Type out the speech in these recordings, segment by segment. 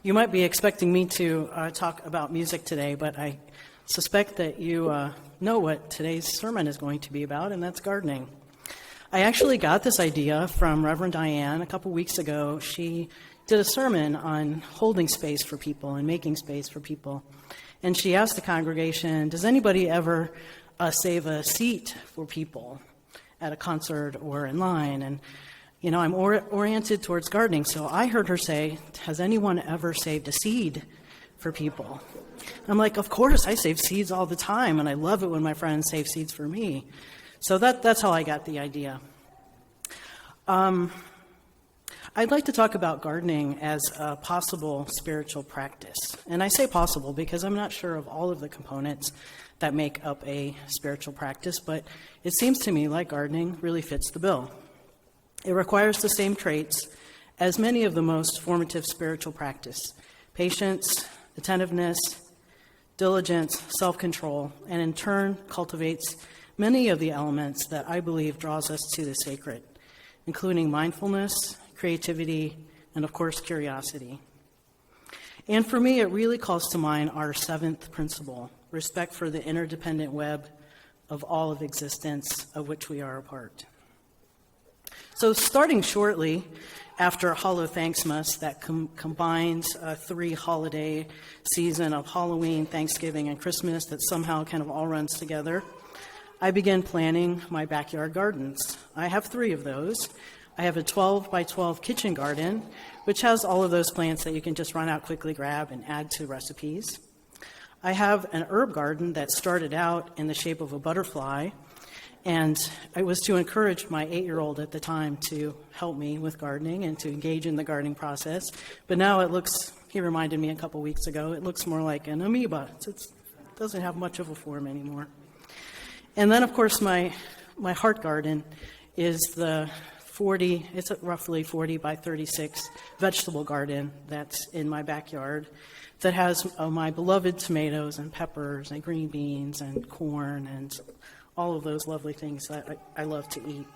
You might be expecting me to talk about music today, but I suspect that you know what today's sermon is going to be about, and that's gardening. I actually got this idea from Reverend Diane a couple weeks ago. She did a sermon on holding space for people and making space for people. And she asked the congregation, does anybody ever save a seat for people at a concert or in line? And you know, I'm oriented towards gardening, so I heard her say, has anyone ever saved a seed for people? I'm like, of course, I save seeds all the time, and I love it when my friends save seeds for me. So that's how I got the idea. I'd like to talk about gardening as a possible spiritual practice. And I say possible because I'm not sure of all of the components that make up a spiritual practice, but it seems to me like gardening really fits the bill. It requires the same traits as many of the most formative spiritual practice: patience, attentiveness, diligence, self-control, and in turn cultivates many of the elements that I believe draws us to the sacred, including mindfulness, creativity, and of course, curiosity. And for me, it really calls to mind our seventh principle: respect for the interdependent web of all of existence of which we are a part. So starting shortly after Hallow Thanksmas, that combines a three-holiday season of Halloween, Thanksgiving, and Christmas that somehow kind of all runs together, I began planning my backyard gardens. I have three of those. I have a 12 by 12 kitchen garden, which has all of those plants that you can just run out, quickly grab, and add to recipes. I have an herb garden that started out in the shape of a butterfly, and it was to encourage my 8-year-old at the time to help me with gardening and to engage in the gardening process. But now it looks, he reminded me a couple weeks ago, it looks more like an amoeba. It doesn't have much of a form anymore. And then, of course, my heart garden is the it's a roughly 40 by 36 vegetable garden that's in my backyard that has my beloved tomatoes and peppers and green beans and corn and all of those lovely things that I love to eat.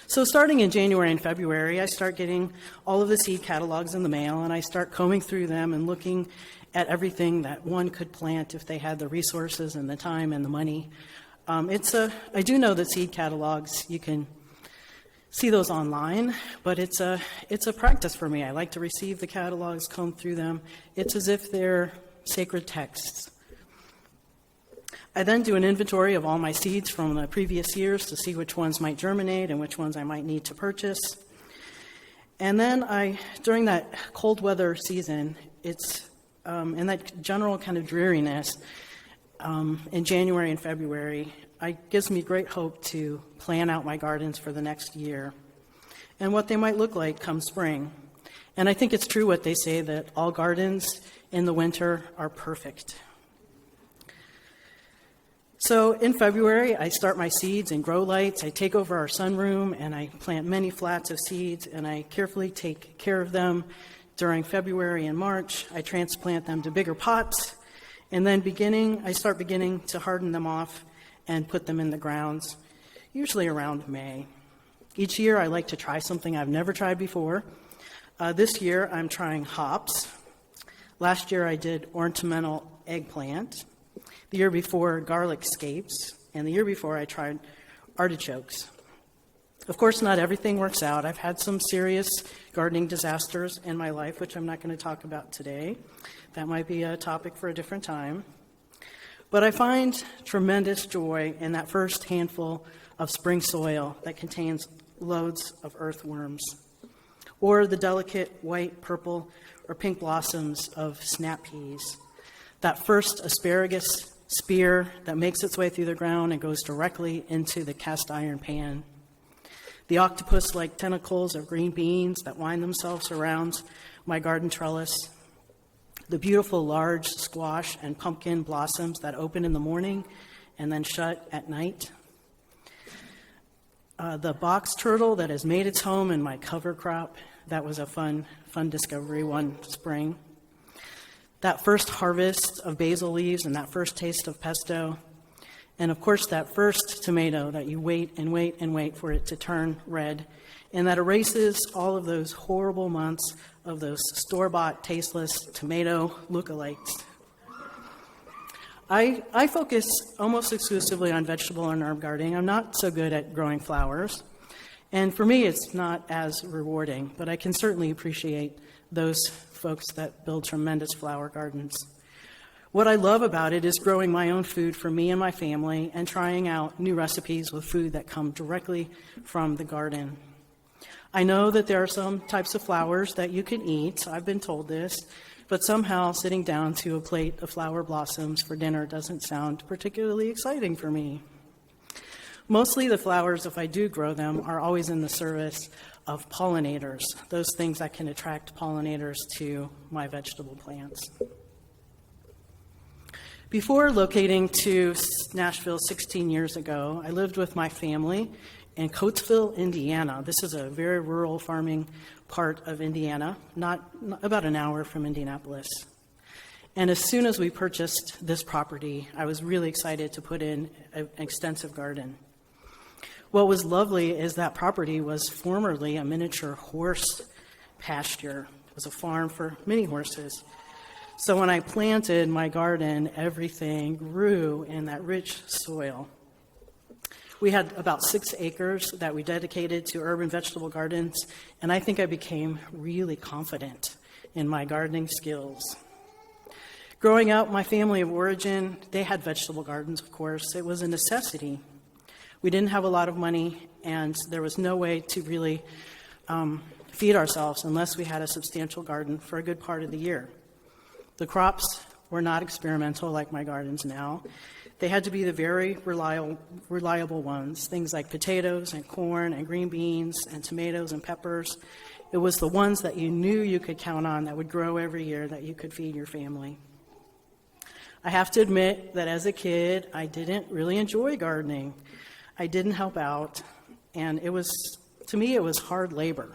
So starting in January and February, I start getting all of the seed catalogs in the mail, and I start combing through them and looking at everything that one could plant if they had the resources and the time and the money. I do know that seed catalogs, you can see those online, but it's a practice for me. I like to receive the catalogs, comb through them. It's as if they're sacred texts. I then do an inventory of all my seeds from the previous years to see which ones might germinate and which ones I might need to purchase. And then during that cold weather season, it's in that general kind of dreariness, in January and February, it gives me great hope to plan out my gardens for the next year and what they might look like come spring. And I think it's true what they say, that all gardens in the winter are perfect. So in February, I start my seeds in grow lights. I take over our sunroom and I plant many flats of seeds, and I carefully take care of them during February and March. I transplant them to bigger pots, and then I start beginning to harden them off and put them in the grounds, usually around May. Each year, I like to try something I've never tried before. This year, I'm trying hops. Last year, I did ornamental eggplant. The year before, garlic scapes, and the year before, I tried artichokes. Of course, not everything works out. I've had some serious gardening disasters in my life, which I'm not going to talk about today. That might be a topic for a different time. But I find tremendous joy in that first handful of spring soil that contains loads of earthworms, or the delicate white, purple, or pink blossoms of snap peas. That first asparagus spear that makes its way through the ground and goes directly into the cast iron pan. The octopus-like tentacles of green beans that wind themselves around my garden trellis. The beautiful large squash and pumpkin blossoms that open in the morning and then shut at night. The box turtle that has made its home in my cover crop. That was a fun discovery one spring. That first harvest of basil leaves and that first taste of pesto, And of course, that first tomato that you wait and wait and wait for it to turn red, and that erases all of those horrible months of those store-bought, tasteless tomato lookalikes. I focus almost exclusively on vegetable and herb gardening. I'm not so good at growing flowers. And for me, it's not as rewarding, but I can certainly appreciate those folks that build tremendous flower gardens. What I love about it is growing my own food for me and my family and trying out new recipes with food that come directly from the garden. I know that there are some types of flowers that you can eat, I've been told this, but somehow sitting down to a plate of flower blossoms for dinner doesn't sound particularly exciting for me. Mostly the flowers, if I do grow them, are always in the service of pollinators, those things that can attract pollinators to my vegetable plants. Before locating to Nashville 16 years ago, I lived with my family in Coatesville, Indiana. This is a very rural farming part of Indiana, not about an hour from Indianapolis. And as soon as we purchased this property, I was really excited to put in an extensive garden. What was lovely is that property was formerly a miniature horse pasture. It was a farm for mini horses. So when I planted my garden, everything grew in that rich soil. We had about 6 acres that we dedicated to urban vegetable gardens, and I think I became really confident in my gardening skills. Growing up, my family of origin, they had vegetable gardens, of course. It was a necessity. We didn't have a lot of money, and there was no way to really feed ourselves unless we had a substantial garden for a good part of the year. The crops were not experimental like my gardens now. They had to be the very reliable ones, things like potatoes and corn and green beans and tomatoes and peppers. It was the ones that you knew you could count on that would grow every year that you could feed your family. I have to admit that as a kid, I didn't really enjoy gardening. I didn't help out, and to me, it was hard labor.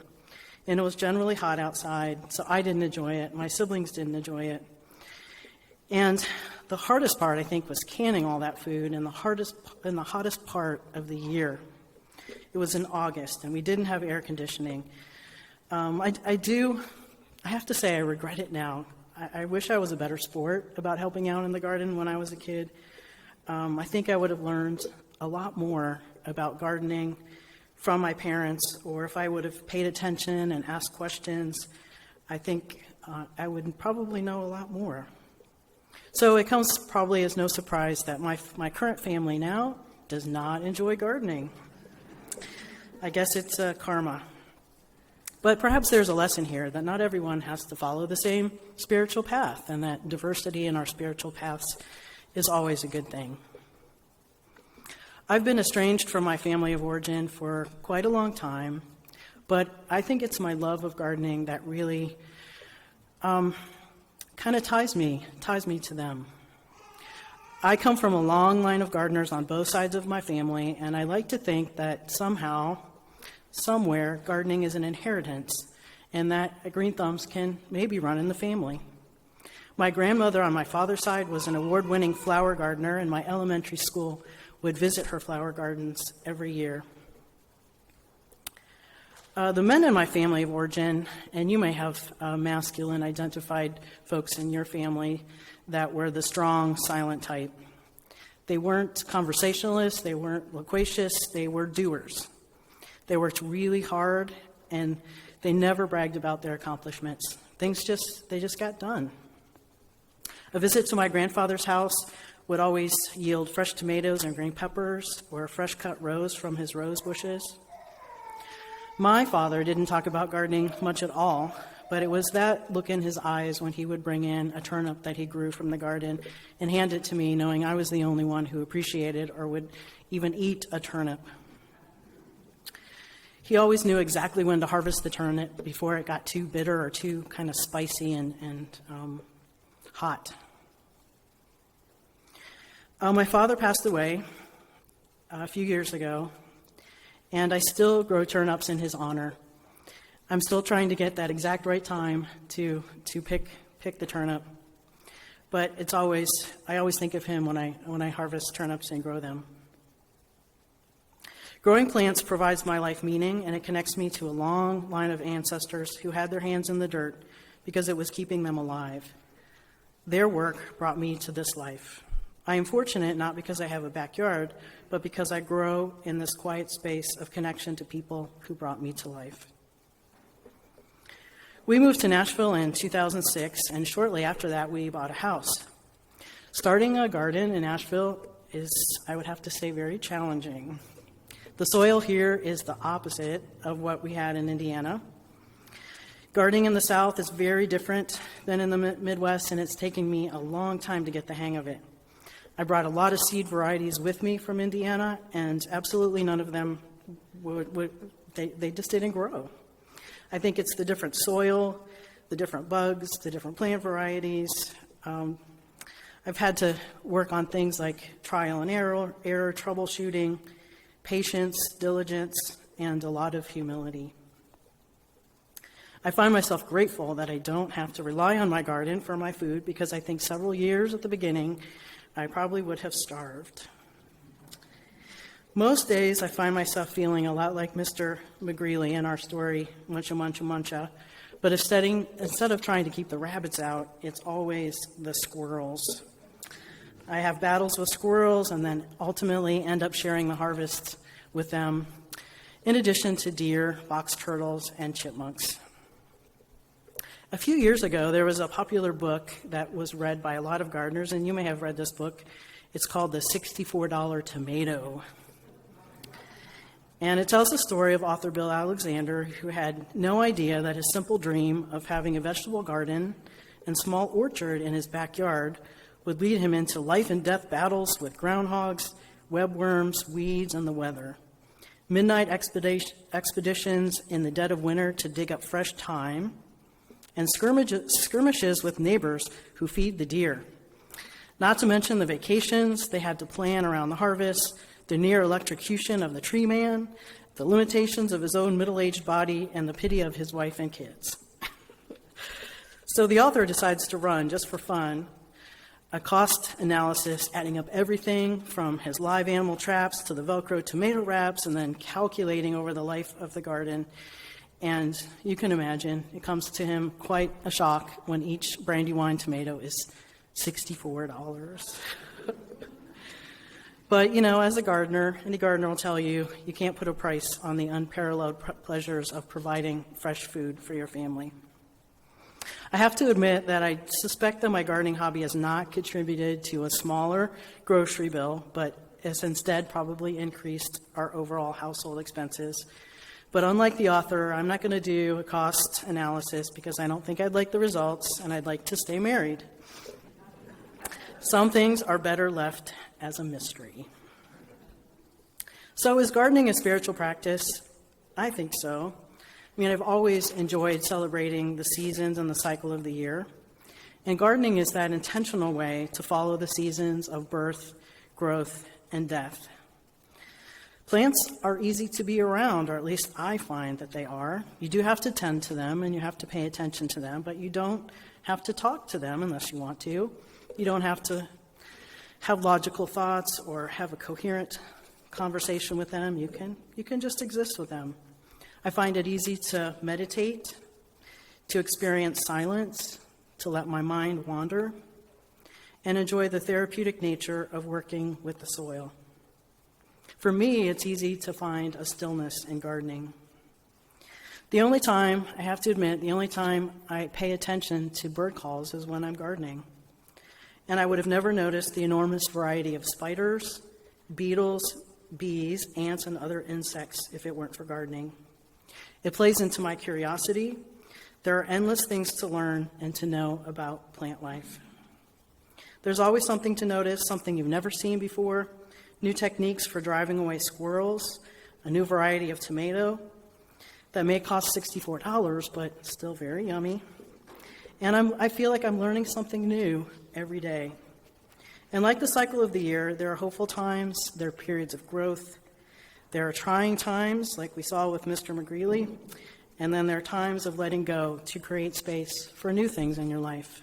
And it was generally hot outside, so I didn't enjoy it. My siblings didn't enjoy it. And the hardest part, I think, was canning all that food in the hottest part of the year. It was in August, and we didn't have air conditioning. I have to say I regret it now. I wish I was a better sport about helping out in the garden when I was a kid. I think I would have learned a lot more about gardening from my parents, or if I would have paid attention and asked questions, I think I would probably know a lot more. So it comes probably as no surprise that my current family now does not enjoy gardening. I guess it's karma. But perhaps there's a lesson here that not everyone has to follow the same spiritual path, and that diversity in our spiritual paths is always a good thing. I've been estranged from my family of origin for quite a long time, but I think it's my love of gardening that really kind of ties me to them. I come from a long line of gardeners on both sides of my family, and I like to think that somehow, somewhere, gardening is an inheritance, and that green thumbs can maybe run in the family. My grandmother on my father's side was an award-winning flower gardener, and my elementary school would visit her flower gardens every year. The men in my family of origin, and you may have masculine identified folks in your family that were the strong, silent type. They weren't conversationalists, they weren't loquacious, they were doers. They worked really hard, and they never bragged about their accomplishments. They just got done. A visit to my grandfather's house would always yield fresh tomatoes and green peppers or a fresh cut rose from his rose bushes. My father didn't talk about gardening much at all, but it was that look in his eyes when he would bring in a turnip that he grew from the garden and hand it to me, knowing I was the only one who appreciated or would even eat a turnip. He always knew exactly when to harvest the turnip before it got too bitter or too kind of spicy and hot. My father passed away a few years ago, and I still grow turnips in his honor. I'm still trying to get that exact right time to pick the turnip. But I always think of him when I harvest turnips and grow them. Growing plants provides my life meaning, and it connects me to a long line of ancestors who had their hands in the dirt because it was keeping them alive. Their work brought me to this life. I am fortunate not because I have a backyard, but because I grow in this quiet space of connection to people who brought me to life. We moved to Nashville in 2006, and shortly after that, we bought a house. Starting a garden in Nashville is, I would have to say, very challenging. The soil here is the opposite of what we had in Indiana. Gardening in the South is very different than in the Midwest, and it's taken me a long time to get the hang of it. I brought a lot of seed varieties with me from Indiana, and absolutely none of them they just didn't grow. I think it's the different soil, the different bugs, the different plant varieties. I've had to work on things like trial and error, troubleshooting, patience, diligence, and a lot of humility. I find myself grateful that I don't have to rely on my garden for my food, because I think several years at the beginning, I probably would have starved. Most days, I find myself feeling a lot like Mr. McGreely in our story, Muncha Muncha Muncha, but instead of trying to keep the rabbits out, it's always the squirrels. I have battles with squirrels and then ultimately end up sharing the harvest with them, in addition to deer, box turtles, and chipmunks. A few years ago, there was a popular book that was read by a lot of gardeners, and you may have read this book. It's called The $64 Tomato. And it tells the story of author Bill Alexander, who had no idea that his simple dream of having a vegetable garden and small orchard in his backyard would lead him into life and death battles with groundhogs, webworms, weeds, and the weather. Midnight expeditions in the dead of winter to dig up fresh thyme, and skirmishes with neighbors who feed the deer. Not to mention the vacations they had to plan around the harvest, the near electrocution of the tree man, the limitations of his own middle-aged body, and the pity of his wife and kids. So the author decides to run, just for fun, a cost analysis adding up everything from his live animal traps to the Velcro tomato wraps, and then calculating over the life of the garden. And you can imagine, it comes to him quite a shock when each Brandywine tomato is $64. But, as a gardener, any gardener will tell you, you can't put a price on the unparalleled pleasures of providing fresh food for your family. I have to admit that I suspect that my gardening hobby has not contributed to a smaller grocery bill, but has instead probably increased our overall household expenses. But unlike the author, I'm not going to do a cost analysis because I don't think I'd like the results, and I'd like to stay married. Some things are better left as a mystery. So is gardening a spiritual practice? I think so. I've always enjoyed celebrating the seasons and the cycle of the year. And gardening is that intentional way to follow the seasons of birth, growth, and death. Plants are easy to be around, or at least I find that they are. You do have to tend to them and you have to pay attention to them, but you don't have to talk to them unless you want to. You don't have to have logical thoughts or have a coherent conversation with them. You can just exist with them. I find it easy to meditate, to experience silence, to let my mind wander, and enjoy the therapeutic nature of working with the soil. For me, it's easy to find a stillness in gardening. I have to admit, the only time I pay attention to bird calls is when I'm gardening. And I would have never noticed the enormous variety of spiders, beetles, bees, ants, and other insects if it weren't for gardening. It plays into my curiosity. There are endless things to learn and to know about plant life. There's always something to notice, something you've never seen before, new techniques for driving away squirrels, a new variety of tomato that may cost $64, but still very yummy. And I feel like I'm learning something new every day. And like the cycle of the year, there are hopeful times, there are periods of growth, there are trying times, like we saw with Mr. McGreely, and then there are times of letting go to create space for new things in your life.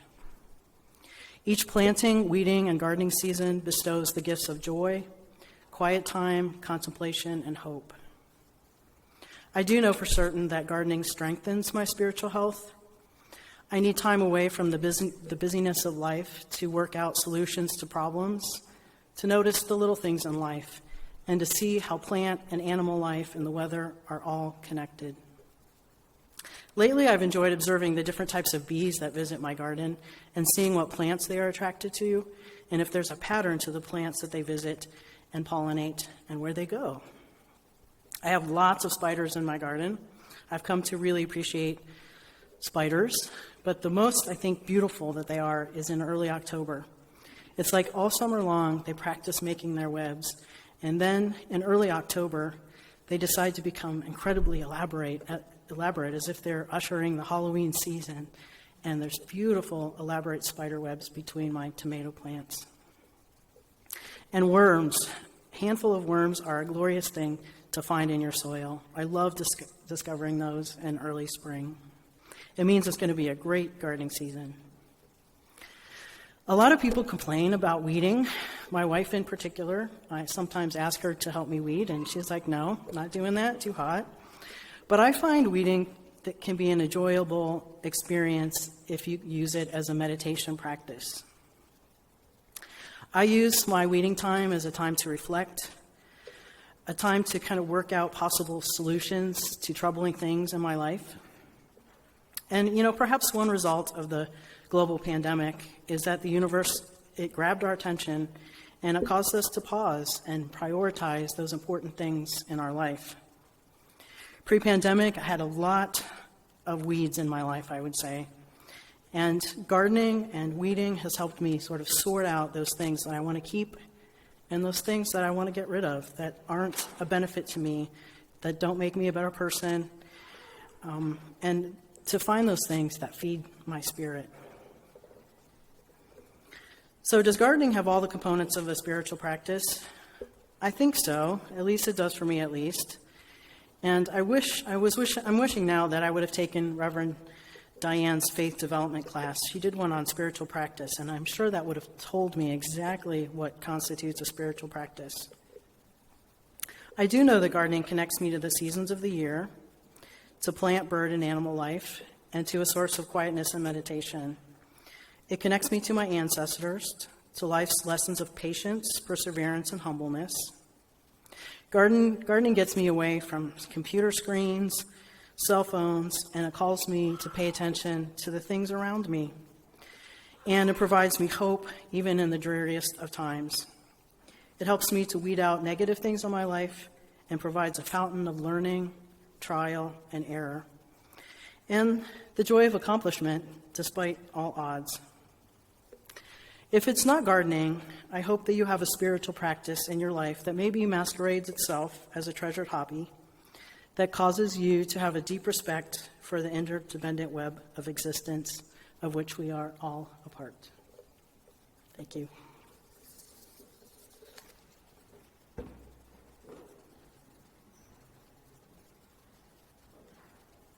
Each planting, weeding, and gardening season bestows the gifts of joy, quiet time, contemplation, and hope. I do know for certain that gardening strengthens my spiritual health. I need time away from the busyness of life to work out solutions to problems, to notice the little things in life, and to see how plant and animal life and the weather are all connected. Lately, I've enjoyed observing the different types of bees that visit my garden and seeing what plants they are attracted to, and if there's a pattern to the plants that they visit and pollinate and where they go. I have lots of spiders in my garden. I've come to really appreciate spiders, but the most, I think, beautiful that they are is in early October. It's like all summer long, they practice making their webs, and then in early October, they decide to become incredibly elaborate as if they're ushering the Halloween season, and there's beautiful, elaborate spider webs between my tomato plants. And worms. A handful of worms are a glorious thing to find in your soil. I love discovering those in early spring. It means it's going to be a great gardening season. A lot of people complain about weeding. My wife in particular, I sometimes ask her to help me weed, and she's like, no, not doing that, too hot. But I find weeding that can be an enjoyable experience if you use it as a meditation practice. I use my weeding time as a time to reflect, a time to kind of work out possible solutions to troubling things in my life. And, perhaps one result of the global pandemic is that the universe, it grabbed our attention and it caused us to pause and prioritize those important things in our life. Pre-pandemic, I had a lot of weeds in my life, I would say. And gardening and weeding has helped me sort of sort out those things that I want to keep and those things that I want to get rid of that aren't a benefit to me, that don't make me a better person, and to find those things that feed my spirit. So does gardening have all the components of a spiritual practice? I think so. At least it does for me, at least. And I'm wishing now that I would have taken Reverend Diane's faith development class. She did one on spiritual practice, and I'm sure that would have told me exactly what constitutes a spiritual practice. I do know that gardening connects me to the seasons of the year, to plant, bird, and animal life, and to a source of quietness and meditation. It connects me to my ancestors, to life's lessons of patience, perseverance, and humbleness. Gardening gets me away from computer screens, cell phones, and it calls me to pay attention to the things around me. And it provides me hope even in the dreariest of times. It helps me to weed out negative things in my life and provides a fountain of learning, trial, and error, and the joy of accomplishment despite all odds. If it's not gardening, I hope that you have a spiritual practice in your life that maybe masquerades itself as a treasured hobby that causes you to have a deep respect for the interdependent web of existence of which we are all a part. Thank you.